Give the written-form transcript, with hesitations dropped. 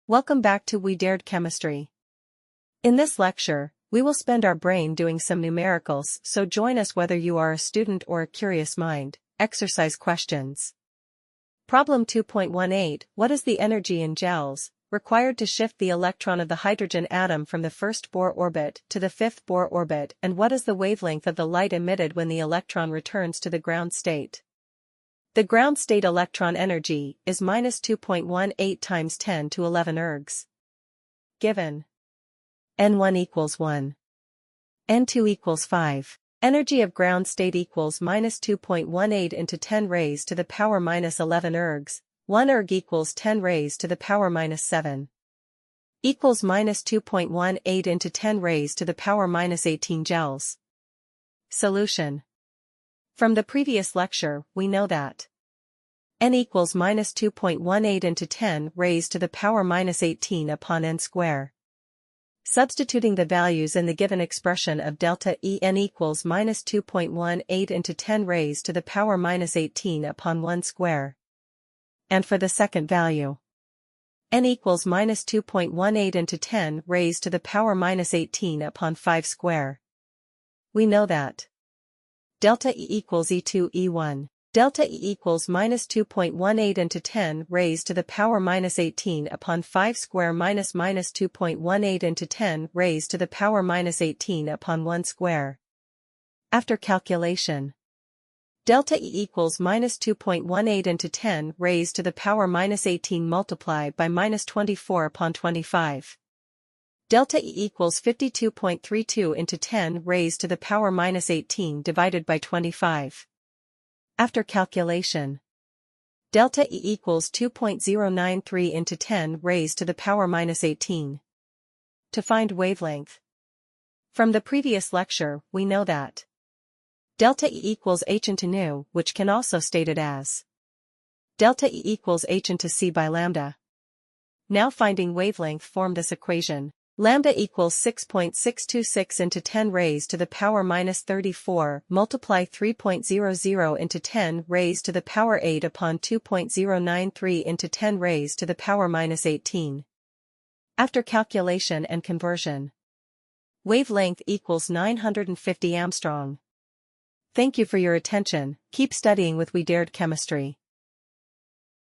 Welcome back to We Dared Chemistry. In this lecture, we will spend our brain doing some numericals, so join us whether you are a student or a curious mind. Exercise questions. Problem 2.18. What is the energy in joules required to shift the electron of the hydrogen atom from the first Bohr orbit to the fifth Bohr orbit, and what is the wavelength of the light emitted when the electron returns to the ground state? The ground state electron energy is minus 2.18 times 10 to 11 ergs. Given N1 equals 1. N2 equals 5. Energy of ground state equals minus 2.18 into 10 raised to the power minus 11 ergs. 1 erg equals 10 raised to the power minus 7. Equals minus 2.18 into 10 raised to the power minus 18 joules. Solution. From the previous lecture, we know that N equals minus 2.18 into 10 raised to the power minus 18 upon N square. Substituting the values in the given expression of delta E, N equals minus 2.18 into 10 raised to the power minus 18 upon 1 square. And for the second value, N equals minus 2.18 into 10 raised to the power minus 18 upon 5 square. We know that delta E equals E2 E1. Delta E equals minus 2.18 into 10 raised to the power minus 18 upon 5 square minus 2.18 into 10 raised to the power minus 18 upon 1 square. After calculation, delta E equals minus 2.18 into 10 raised to the power minus 18 multiplied by minus 24 upon 25. Delta E equals 52.32 into 10 raised to the power minus 18 divided by 25. After calculation, delta E equals 2.093 into 10 raised to the power minus 18. To find wavelength. From the previous lecture, we know that delta E equals h into nu, which can also stated as delta E equals h into c by lambda. Now finding wavelength, form this equation. Lambda equals 6.626 into 10 raised to the power minus 34, multiply 3.00 into 10 raised to the power 8 upon 2.093 into 10 raised to the power minus 18. After calculation and conversion, wavelength equals 950 Armstrong. Thank you for your attention. Keep studying with We Dared Chemistry.